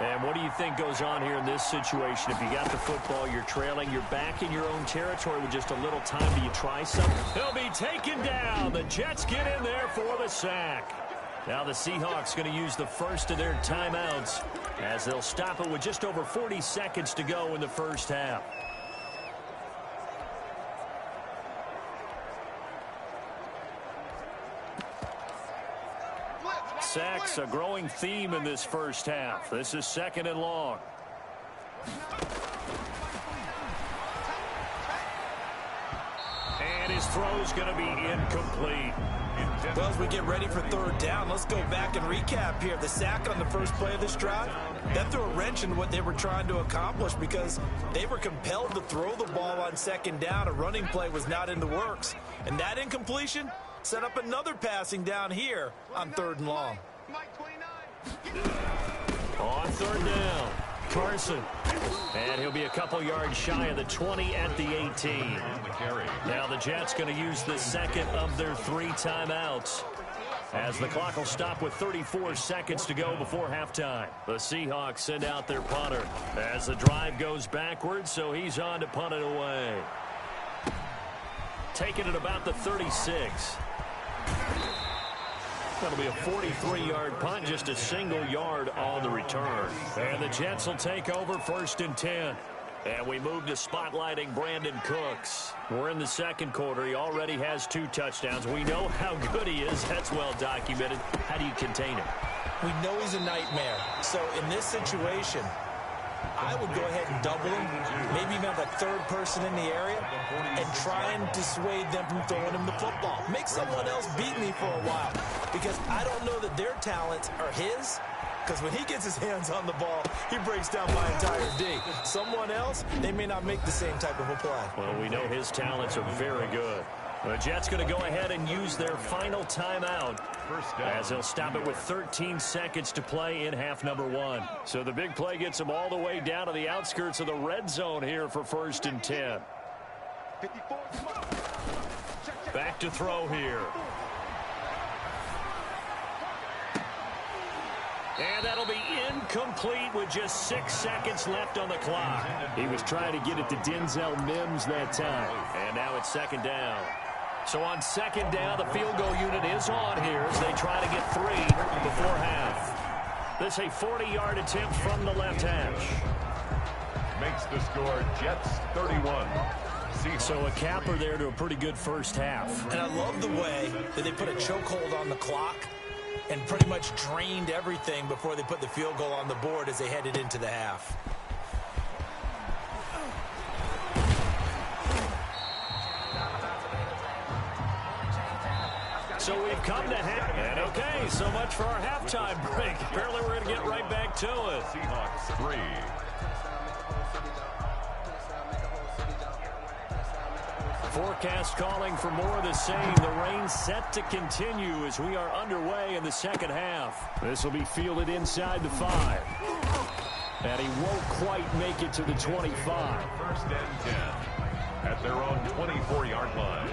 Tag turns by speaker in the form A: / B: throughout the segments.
A: And what do you think goes on here in this situation? If you got the football, you're trailing, you're back in your own territory with just a little time. Do you try something? He'll be taken down. The Jets get in there for the sack. Now the Seahawks going to use the first of their timeouts as they'll stop it with just over 40 seconds to go in the first half. Sacks, a growing theme in this first half. This is 2nd and long. And his throw's going to be incomplete.
B: Well, as we get ready for 3rd down, let's go back and recap here. The sack on the first play of this drive, that threw a wrench into what they were trying to accomplish because they were compelled to throw the ball on 2nd down. A running play was not in the works. And that incompletion set up another passing down here on 3rd and long.
A: On 3rd down, Carson. And he'll be a couple yards shy of the 20 at the 18. Now the Jets going to use the second of their 3 timeouts, as the clock will stop with 34 seconds to go before halftime. The Seahawks send out their punter as the drive goes backwards, so he's on to punt it away. Taking it about the 36. That'll be a 43-yard punt, just a single yard on the return. And the Jets will take over 1st and 10. And we move to spotlighting Brandon Cooks. We're in the 2nd quarter. He already has 2 touchdowns. We know how good he is. That's well documented. How do you contain him?
B: We know he's a nightmare. So in this situation, I would go ahead and double him, maybe even have a 3rd person in the area, and try and dissuade them from throwing him the football. Make someone else beat me for a while, because I don't know that their talents are his, because when he gets his hands on the ball, he breaks down my entire D. Someone else, they may not make the same type of a play.
A: Well, we know his talents are very good. The Jets going to go ahead and use their final timeout as they'll stop it with 13 seconds to play in half number 1. So the big play gets them all the way down to the outskirts of the red zone here for 1st and 10. Back to throw here. And that'll be incomplete with just 6 seconds left on the clock. He was trying to get it to Denzel Mims that time. And now it's 2nd down. So on 2nd down, the field goal unit is on here as they try to get 3 before half. This is a 40-yard attempt from the left hash.
C: Makes the score Jets 31.
A: So a capper there to a pretty good first half.
B: And I love the way that they put a chokehold on the clock and pretty much drained everything before they put the field goal on the board as they headed into the half.
A: So we've come to half. And okay, so much for our halftime break. Apparently we're going to get right back to it.
C: Seahawks 3.
A: Forecast calling for more of the same. The rain set to continue as we are underway in the 2nd half. This will be fielded inside the 5. And he won't quite make it to the 25.
C: 1st and 10 at their own 24-yard line.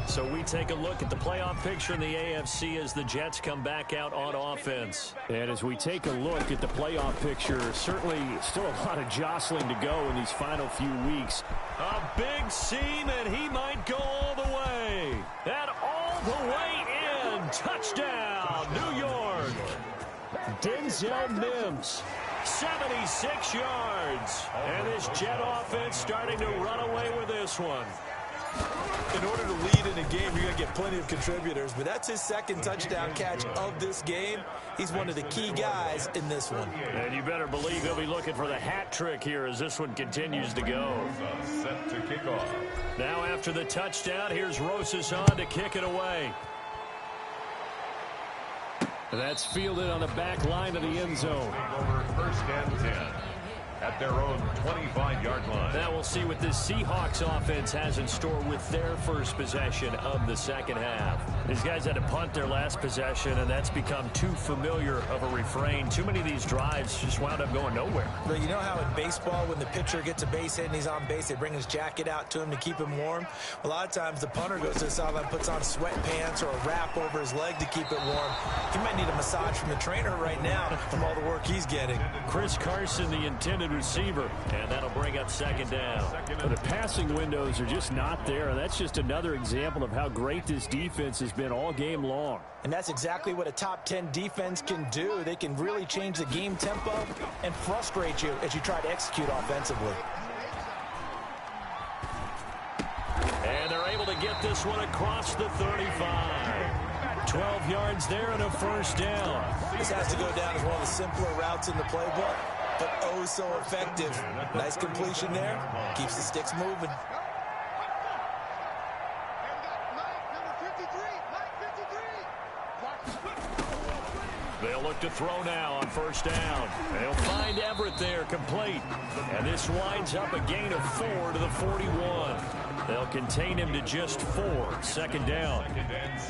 A: So we take a look at the playoff picture in the AFC as the Jets come back out on offense. And as we take a look at the playoff picture, certainly still a lot of jostling to go in these final few weeks. A big seam, and he might go all the way. And all the way in. Touchdown, New York. Denzel Mims, 76 yards. And this Jet offense starting to run away with this one.
B: In order to lead in a game, you're going to get plenty of contributors, but that's his 2nd touchdown catch of this game. He's one of the key guys in this one.
A: And you better believe he'll be looking for the hat trick here as this one continues to go.
C: Set to kick off.
A: Now after the touchdown, here's Rosas on to kick it away. That's fielded on the back line of the end zone.
C: Over 1st and 10. at their own 25-yard line.
A: Now we'll see what this Seahawks offense has in store with their first possession of the second half. These guys had to punt their last possession, and that's become too familiar of a refrain. Too many of these drives just wound up going nowhere.
B: But you know how in baseball, when the pitcher gets a base hit and he's on base, they bring his jacket out to him to keep him warm? A lot of times the punter goes to the sideline, puts on sweatpants or a wrap over his leg to keep it warm. He might need a massage from the trainer right now from all the work he's getting.
A: Chris Carson, the intended receiver, and that'll bring up second down. But the passing windows are just not there, and that's just another example of how great this defense has been all game long.
B: And that's exactly what a top 10 defense can do. They can really change the game tempo and frustrate you as you try to execute offensively.
A: And they're able to get this one across the 35. 12 yards there and a first down.
B: This has to go down as one of the simpler routes in the playbook, but oh so effective. Nice completion there. Keeps the sticks moving.
A: They'll look to throw now on first down. They'll find Everett there, complete. And this winds up a gain of 4 to the 41. They'll contain him to just 4. Second down.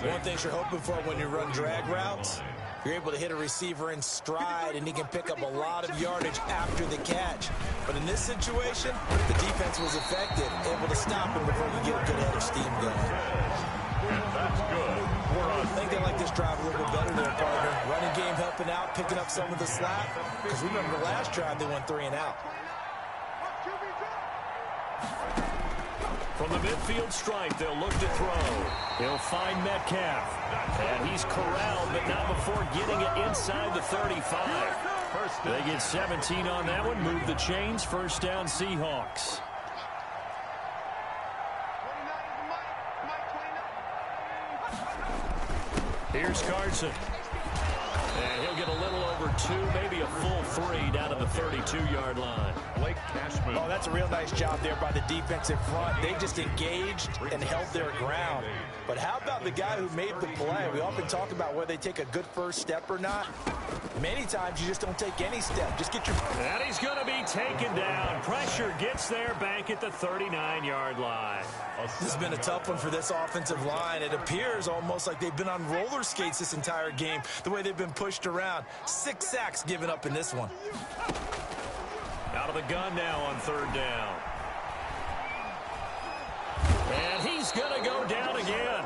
B: One thing you're hoping for when you run drag routes, you're able to hit a receiver in stride, and he can pick up a lot of yardage after the catch. But in this situation, the defense was effective, able to stop him before he get a good head of steam going.
C: That's good.
B: I think they like this drive a little bit better there, partner. Running game helping out, picking up some of the slack. Because remember the last drive, they went 3 and out.
A: From the midfield stripe, they'll look to throw. He'll find Metcalf. And he's corralled, but not before getting it inside the 35. They get 17 on that one. Move the chains. First down, Seahawks. Here's Carson. And he'll get a little over 2, maybe a full 3 down to the 32-yard line.
B: Oh, that's a real nice job there by the defensive front. They just engaged and held their ground. But how about the guy who made the play? We often talk about whether they take a good first step or not. Many times you just don't take any step. Just get your...
A: And he's going to be taken down. Pressure gets there back at the 39-yard line.
B: This has been a tough one for this offensive line. It appears almost like they've been on roller skates this entire game, the way they've been pushed around. 6 sacks given up in this one.
A: Out of the gun now on third down. And he's going to go down again.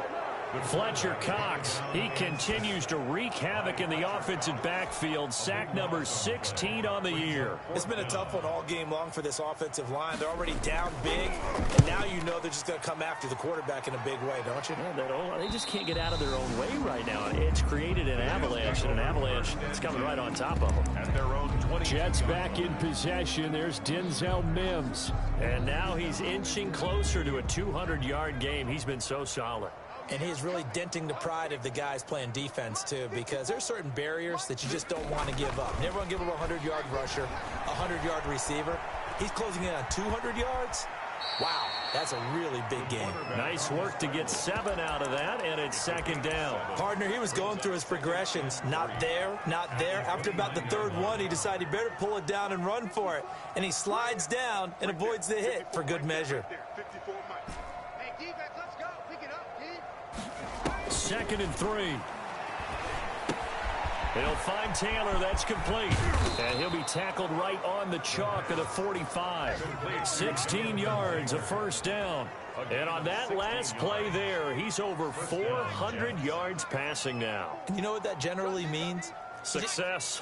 A: Fletcher Cox, he continues to wreak havoc in the offensive backfield. Sack number 16 on the year.
B: It's been a tough one all game long for this offensive line. They're already down big, and now you know they're just going to come after the quarterback in a big way, don't you?
A: Yeah, they just can't get out of their own way right now. It's created an avalanche, and an avalanche is coming right on top of them.
C: At their own 20.
A: Jets back in possession. There's Denzel Mims. And now he's inching closer to a 200-yard game. He's been so solid.
B: And he's really denting the pride of the guys playing defense, too, because there's certain barriers that you just don't want to give up. Never want to give up a 100-yard rusher, a 100-yard receiver. He's closing in on 200 yards. Wow, that's a really big game.
A: Nice work to get 7 out of that, and it's second down.
B: Partner, he was going through his progressions. Not there, not there. After about the third one, he decided he better pull it down and run for it. And he slides down and avoids the hit for good measure.
A: Second and 3. He'll find Taylor. That's complete. And he'll be tackled right on the chalk of the 45. 16 yards, a first down. And on that last play there, he's over 400 yards passing now.
B: And you know what that generally means?
A: Success.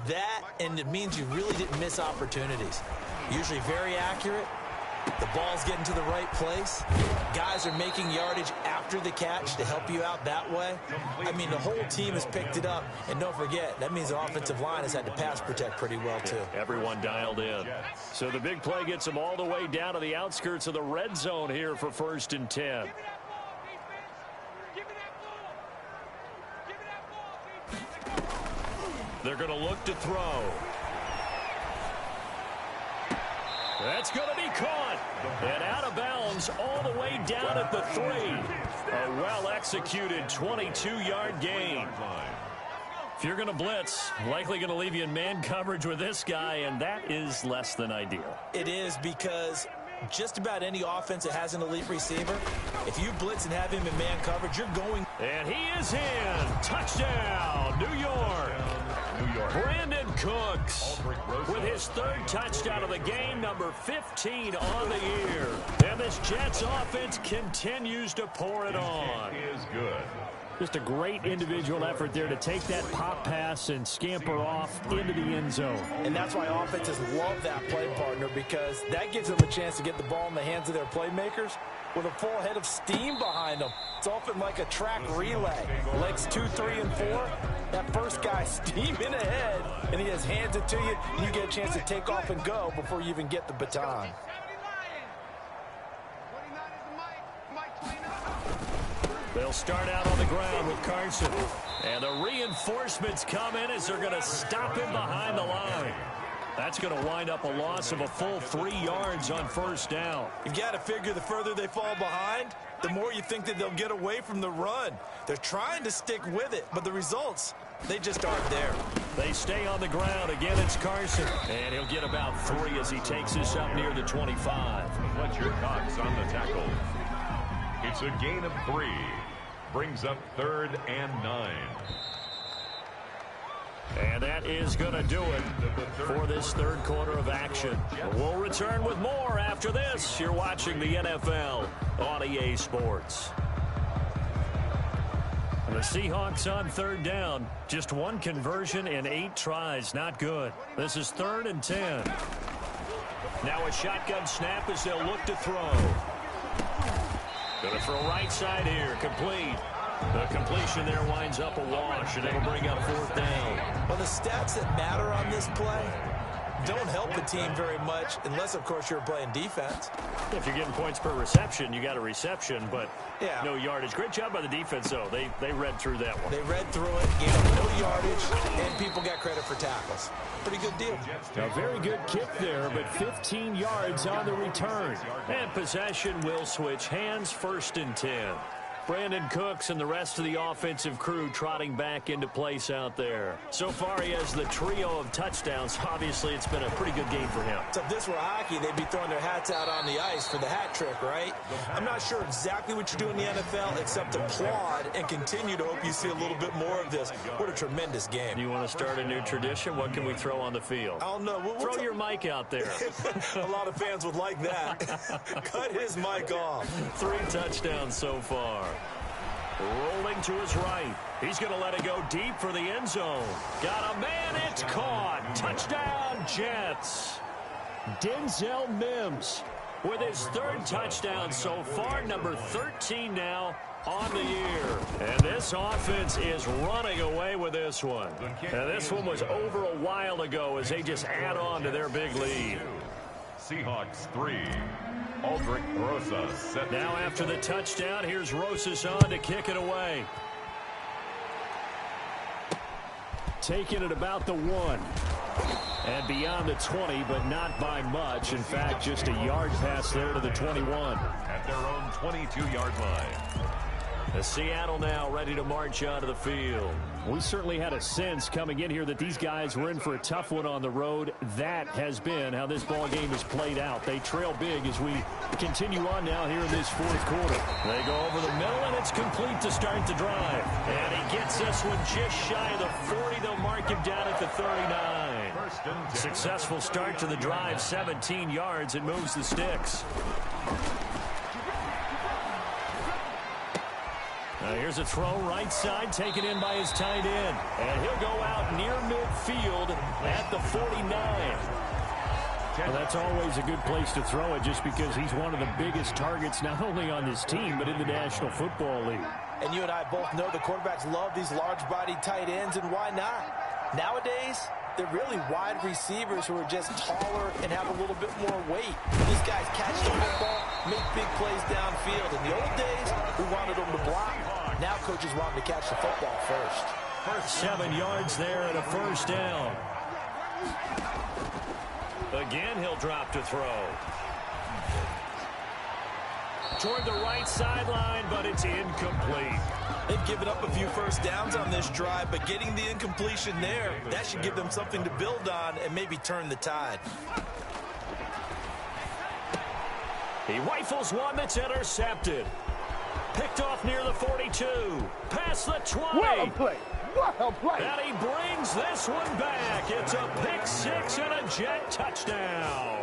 B: That, and it means you really didn't miss opportunities. Usually very accurate. The ball's getting to the right place. Guys are making yardage after the catch to help you out that way. I mean, the whole team has picked it up. And don't forget, that means the offensive line has had to pass protect pretty well, too.
A: Everyone dialed in. So the big play gets them all the way down to the outskirts of the red zone here for 1st and 10. They're going to look to throw. That's going to be caught. And out of bounds all the way down at the 3. A well-executed 22-yard gain. If you're going to blitz, likely going to leave you in man coverage with this guy, and that is less than ideal.
B: It is, because just about any offense that has an elite receiver, if you blitz and have him in man coverage, you're going.
A: And he is in. Touchdown, New York. Brandon Cooks with his third touchdown of the game, number 15 on the year. And this Jets offense continues to pour it on.
C: Is good.
A: Just a great individual effort there to take that pop pass and scamper off into the end zone.
B: And that's why offenses love that play partner, because that gives them a chance to get the ball in the hands of their playmakers with a full head of steam behind them. It's often like a track relay. Legs 2, 3, and 4. That first guy steaming ahead, and he just hands it to you, and you get a chance to take off and go before you even get the baton.
A: They'll start out on the ground with Carson. And the reinforcements come in as they're going to stop him behind the line. That's going to wind up a loss of a full 3 yards on first down.
B: You've got to figure the further they fall behind, the more you think that they'll get away from the run. They're trying to stick with it, but the results, they just aren't there.
A: They stay on the ground. Again, it's Carson. And he'll get about 3 as he takes this up near the 25.
C: Fletcher Cox on the tackle. It's a gain of 3. Brings up 3rd and 9.
A: And that is going to do it for this third quarter of action. We'll return with more after this. You're watching the NFL on EA Sports. The Seahawks on third down. Just 1 conversion in 8 tries. Not good. This is 3rd and 10. Now a shotgun snap as they'll look to throw. Going to throw right side here. Complete. The completion there winds up a wash, and it'll bring up 4th down.
B: Well, the stats that matter on this play don't help the team very much, unless, of course, you're playing defense.
A: If you're getting points per reception, you got a reception, but no yardage. Great job by the defense, though. They read through that one.
B: They read through it, gave them no yardage, and people got credit for tackles. Pretty good deal.
A: A very good kick there, but 15 yards on the return. And possession will switch hands, 1st and 10. Brandon Cooks and the rest of the offensive crew trotting back into place out there. So far, he has the trio of touchdowns. Obviously, it's been a pretty good game for him.
B: So if this were hockey, they'd be throwing their hats out on the ice for the hat trick, right? I'm not sure exactly what you do in the NFL except applaud and continue to hope you see a little bit more of this. What a tremendous game.
A: You want to start a new tradition? What can we throw on the field?
B: I don't know.
A: Throw your mic out there.
B: A lot of fans would like that. Cut his mic off.
A: 3 touchdowns so far. Rolling to his right. He's going to let it go deep for the end zone. Got a man. It's caught. Touchdown, Jets. Denzel Mims with his 3rd touchdown so far. Number 13 now on the year. And this offense is running away with this one. And this one was over a while ago as they just add on to their big lead.
C: Seahawks 3. Aldrich Rosas set.
A: Now after the touchdown, here's Rosas on to kick it away. Taking it about the 1. And beyond the 20, but not by much. In fact, just a yard pass there to the 21.
C: At their own 22-yard line.
A: Seattle now ready to march out of the field. We certainly had a sense coming in here that these guys were in for a tough one on the road. That has been how this ball game has played out. They trail big as we continue on now here in this 4th quarter. They go over the middle, and it's complete to start the drive. And he gets this one just shy of the 40. They'll mark him down at the 39. Successful start to the drive, 17 yards. It moves the sticks. Here's a throw right side, taken in by his tight end. And he'll go out near midfield at the 49. Well, that's always a good place to throw it just because he's one of the biggest targets not only on this team but in the National Football League.
B: And you and I both know the quarterbacks love these large-bodied tight ends, and why not? Nowadays, they're really wide receivers who are just taller and have a little bit more weight. These guys catch the football, make big plays downfield. In the old days, we wanted them to block. Now coaches want them to catch the football first.
A: 7 yards there and a 1st down. Again, he'll drop to throw. Toward the right sideline, but it's incomplete.
B: They've given up a few first downs on this drive, but getting the incompletion there, that should give them something to build on and maybe turn the tide.
A: He rifles one that's intercepted. Picked off near the 42. Past the 20.
D: What a play. What a play.
A: And he brings this one back. It's a pick six and a Jet touchdown.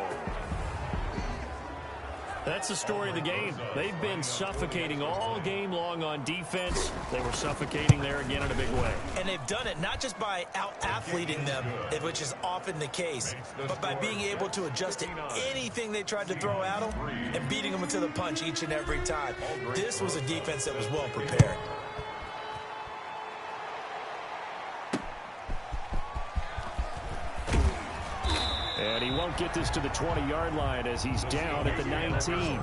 A: That's the story of the game. They've been suffocating all game long on defense. They were suffocating there again in a big way.
B: And they've done it not just by out-athleting them, which is often the case, but by being able to adjust to anything they tried to throw at them and beating them to the punch each and every time. This was a defense that was well prepared.
A: And he won't get this to the 20-yard line as he's down at the 19.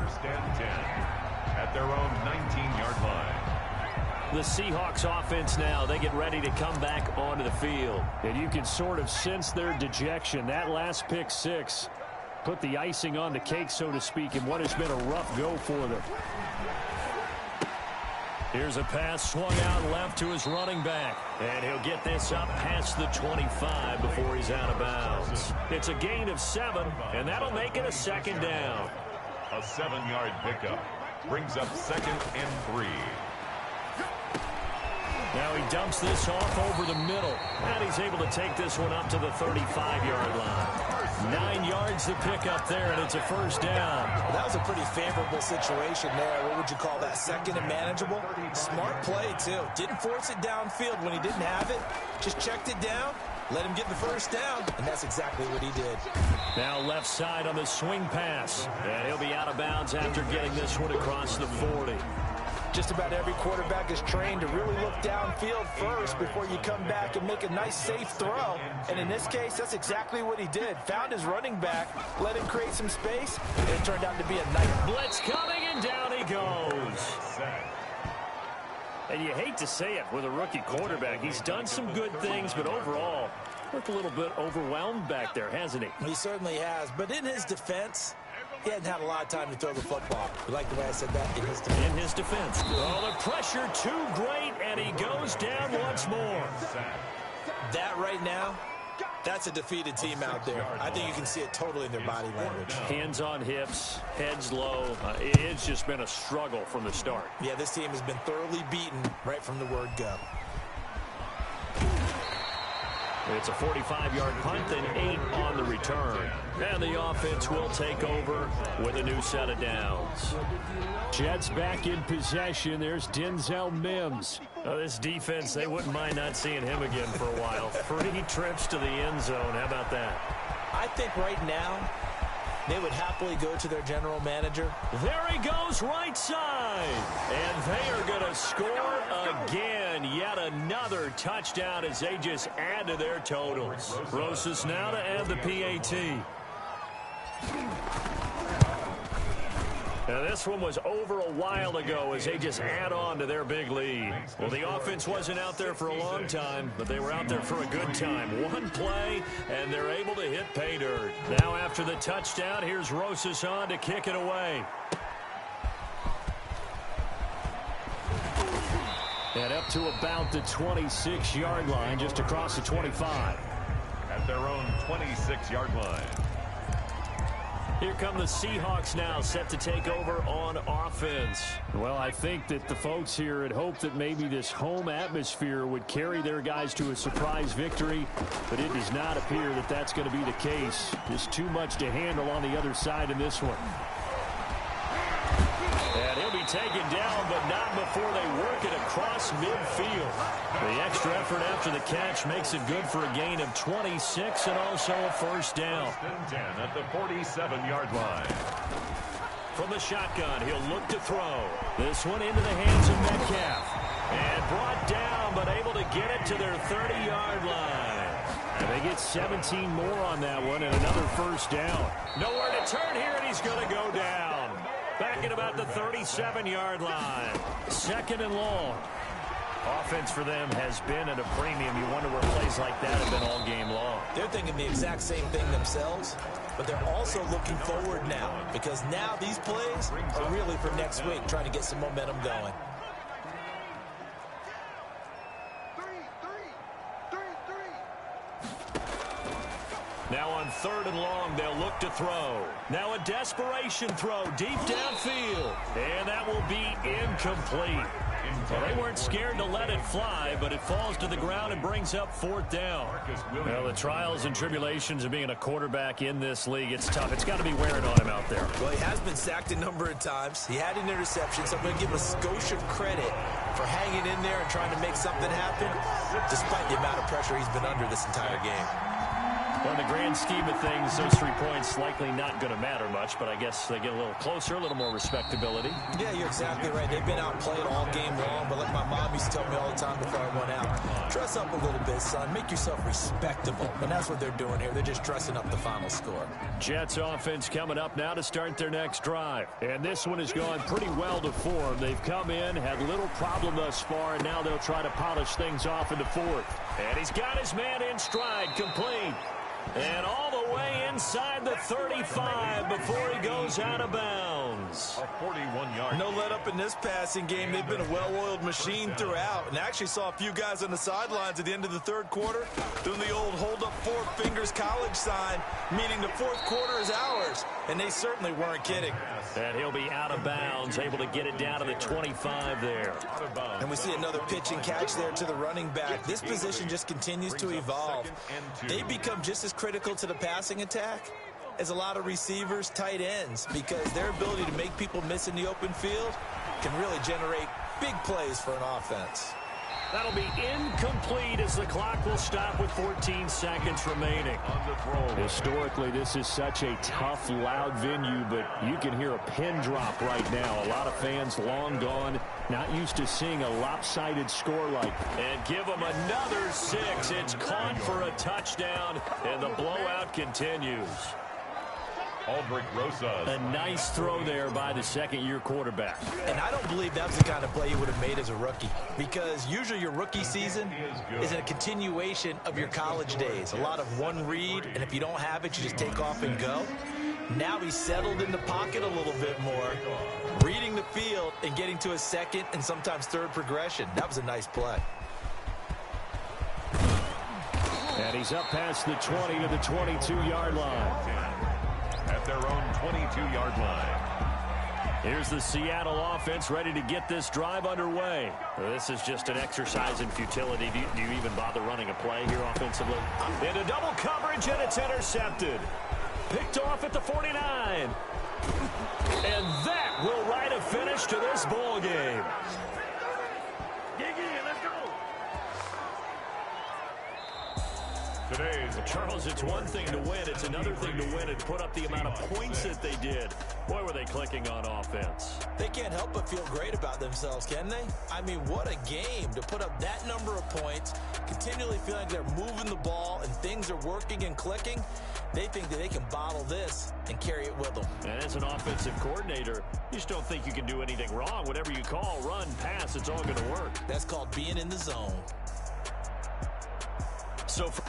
C: At their own 19-yard line.
A: The Seahawks offense now, they get ready to come back onto the field. And you can sort of sense their dejection. That last pick six put the icing on the cake, so to speak, in what has been a rough go for them. Here's a pass swung out left to his running back. And he'll get this up past the 25 before he's out of bounds. It's a gain of 7, and that'll make it a second down.
C: A 7-yard pickup brings up 2nd and 3.
A: Now he dumps this off over the middle. And he's able to take this one up to the 35-yard line. 9 yards to pick up there, and it's a first down.
B: Well, that was a pretty favorable situation there. What would you call that? Second and manageable? Smart play, too. Didn't force it downfield when he didn't have it. Just checked it down, let him get the first down, and that's exactly what he did.
A: Now left side on the swing pass. And he'll be out of bounds after getting this one across the 40.
B: Just about every quarterback is trained to really look downfield first before you come back and make a nice, safe throw. And in this case, that's exactly what he did. Found his running back, let him create some space, and it turned out to be a nice
A: blitz coming, and down he goes. And you hate to say it with a rookie quarterback. He's done some good things, but overall, looked a little bit overwhelmed back there, hasn't he?
B: He certainly has. But in his defense, he hadn't had a lot of time to throw the football. You like the way I said that? In his defense.
A: In his defense. Oh, the pressure too great, and he goes down once more.
B: That right now, that's a defeated team out there. I think you can see it totally in their body language.
A: Hands on hips, heads low. It's just been a struggle from the start.
B: Yeah, this team has been thoroughly beaten right from the word go.
A: It's a 45-yard punt and 8 on the return. And the offense will take over with a new set of downs. Jets back in possession. There's Denzel Mims. This defense, they wouldn't mind not seeing him again for a while. 3 trips to the end zone. How about that?
B: I think right now, they would happily go to their general manager.
A: There he goes right side. And they are going to score again. Yet another touchdown as they just add to their totals. Rosas now to add the PAT. Now this one was over a while ago as they just add on to their big lead. Well, the offense wasn't out there for a long time, but they were out there for a good time. One play, and they're able to hit pay dirt. Now after the touchdown, here's Rosas on to kick it away. And up to about the 26-yard line, just across the 25.
C: At their own 26-yard line.
A: Here come the Seahawks now, set to take over on offense. Well, I think that the folks here had hoped that maybe this home atmosphere would carry their guys to a surprise victory, but it does not appear that that's going to be the case. Just too much to handle on the other side in this one. And he'll be taken down, but not before they work it across midfield. The extra effort after the catch makes it good for a gain of 26 and also a first down.
C: 10 at the 47-yard line.
A: From the shotgun, he'll look to throw. This one into the hands of Metcalf. And brought down, but able to get it to their 30-yard line. And they get 17 more on that one and another first down. Nowhere to turn here, and he's going to go down. Back at about the 37-yard line. Second and long. Offense for them has been at a premium. You wonder where plays like that have been all game long.
B: They're they're thinking the exact same thing themselves, but they're also looking forward now because now these plays are really for next week, trying to get some momentum going.
A: Now on 3rd and long, they'll look to throw. Now a desperation throw deep downfield. And that will be incomplete. Well, they weren't scared to let it fly, but it falls to the ground and brings up 4th down. Well, the trials and tribulations of being a quarterback in this league, it's tough. It's got to be wearing on him out there.
B: Well, he has been sacked a number of times. He had an interception, so I'm going to give a Scotia credit for hanging in there and trying to make something happen, despite the amount of pressure he's been under this entire game.
A: Well, in the grand scheme of things, those 3 points likely not going to matter much, but I guess they get a little closer, a little more respectability.
B: Yeah, you're exactly right. They've been outplayed all game long, but like my mom used to tell me all the time before I went out, dress up a little bit, son. Make yourself respectable. And that's what they're doing here. They're just dressing up the final score.
A: Jets offense coming up now to start their next drive. And this one has gone pretty well to form. They've come in, had little problem thus far, and now they'll try to polish things off into 4th. And he's got his man in stride, complete. And all the way inside the 35 before he goes out of bounds.
C: A 41-yard.
B: No let up in this passing game. They've been a well-oiled machine throughout. And I actually saw a few guys on the sidelines at the end of the 3rd quarter doing the old hold up 4 fingers college sign, meaning the 4th quarter is ours. And they certainly weren't kidding.
A: And he'll be out of bounds, able to get it down to the 25 there.
B: And we see another pitch and catch there to the running back. This position just continues to evolve. They become just as critical to the passing attack as a lot of receivers, tight ends, because their ability to make people miss in the open field can really generate big plays for an offense.
A: That'll be incomplete as the clock will stop with 14 seconds remaining. Historically, this is such a tough, loud venue, but you can hear a pin drop right now. A lot of fans long gone, not used to seeing a lopsided score like that. And give them another 6. It's caught for a touchdown, and the blowout continues.
C: Aldrich Rosas.
A: A nice throw there by the 2nd-year quarterback.
B: And I don't believe that was the kind of play he would have made as a rookie, because usually your rookie season is a continuation of your college days. A lot of one read, and if you don't have it, you just take off and go. Now he's settled in the pocket a little bit more, reading the field and getting to a 2nd and sometimes 3rd progression. That was a nice play.
A: And he's up past the 20 to the 22-yard line.
C: At their own 22-yard line.
A: Here's the Seattle offense ready to get this drive underway. This is just an exercise in futility. Do you even bother running a play here offensively? Into double coverage, and it's intercepted. Picked off at the 49. And that will write a finish to this ball game. Charles, it's one thing to win. It's another thing to win and put up the amount of points that they did. Boy, were they clicking on offense.
B: They can't help but feel great about themselves, can they? I mean, what a game to put up that number of points, continually feeling like they're moving the ball and things are working and clicking. They think that they can bottle this and carry it with them.
A: And as an offensive coordinator, you just don't think you can do anything wrong. Whatever you call, run, pass, it's all going to work.
B: That's called being in the zone.
A: So for